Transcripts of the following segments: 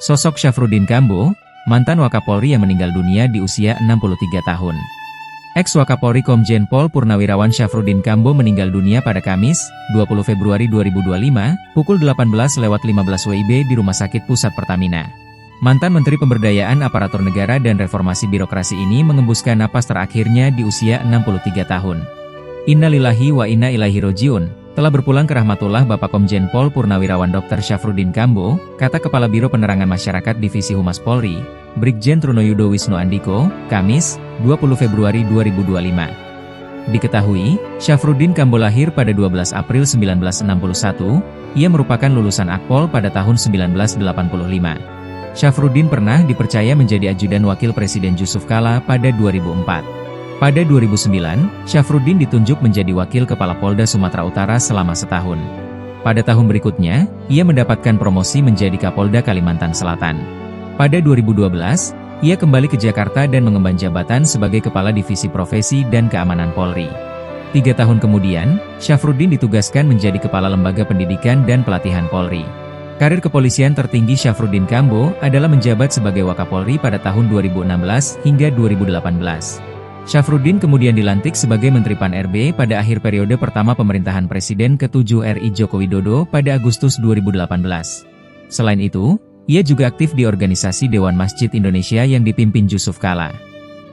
Sosok Syafruddin Kambo, mantan Wakapolri yang meninggal dunia di usia 63 tahun. Ex-Wakapolri Komjen Pol Purnawirawan Syafruddin Kambo meninggal dunia pada Kamis, 20 Februari 2025, pukul 18.15 WIB di Rumah Sakit Pusat Pertamina. Mantan Menteri Pemberdayaan Aparatur Negara dan Reformasi Birokrasi ini mengembuskan napas terakhirnya di usia 63 tahun. Innalillahi wa inna ilaihi rojiun. Telah berpulang ke rahmatullah Bapak Komjen Pol Purnawirawan Dr. Syafruddin Kambo, kata Kepala Biro Penerangan Masyarakat Divisi Humas Polri, Brigjen Trunoyudo Wisnu Andiko, Kamis, 20 Februari 2025. Diketahui, Syafruddin Kambo lahir pada 12 April 1961, ia merupakan lulusan Akpol pada tahun 1985. Syafruddin pernah dipercaya menjadi ajudan Wakil Presiden Jusuf Kalla pada 2004. Pada 2009, Syafruddin ditunjuk menjadi Wakil Kepala Polda Sumatera Utara selama setahun. Pada tahun berikutnya, ia mendapatkan promosi menjadi Kapolda Kalimantan Selatan. Pada 2012, ia kembali ke Jakarta dan mengemban jabatan sebagai Kepala Divisi Profesi dan Keamanan Polri. 3 tahun kemudian, Syafruddin ditugaskan menjadi Kepala Lembaga Pendidikan dan Pelatihan Polri. Karir kepolisian tertinggi Syafruddin Kambo adalah menjabat sebagai Wakapolri pada tahun 2016 hingga 2018. Syafruddin kemudian dilantik sebagai Menteri Pan-RB pada akhir periode pertama pemerintahan Presiden ke-7 RI Joko Widodo pada Agustus 2018. Selain itu, ia juga aktif di organisasi Dewan Masjid Indonesia yang dipimpin Jusuf Kalla.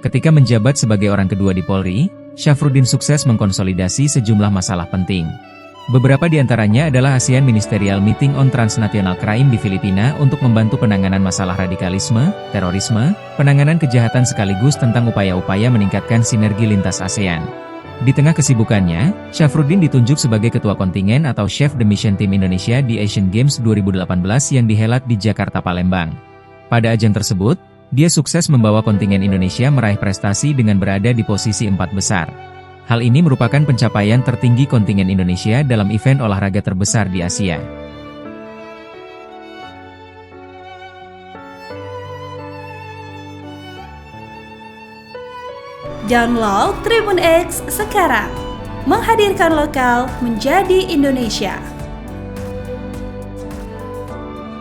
Ketika menjabat sebagai orang kedua di Polri, Syafruddin sukses mengkonsolidasi sejumlah masalah penting. Beberapa di antaranya adalah ASEAN Ministerial Meeting on Transnational Crime di Filipina untuk membantu penanganan masalah radikalisme, terorisme, penanganan kejahatan sekaligus tentang upaya-upaya meningkatkan sinergi lintas ASEAN. Di tengah kesibukannya, Syafruddin ditunjuk sebagai Ketua Kontingen atau Chef de Mission Team Indonesia di Asian Games 2018 yang dihelat di Jakarta Palembang. Pada ajang tersebut, dia sukses membawa kontingen Indonesia meraih prestasi dengan berada di posisi 4 besar. Hal ini merupakan pencapaian tertinggi kontingen Indonesia dalam event olahraga terbesar di Asia. Download Tribun X sekarang, menghadirkan lokal menjadi Indonesia.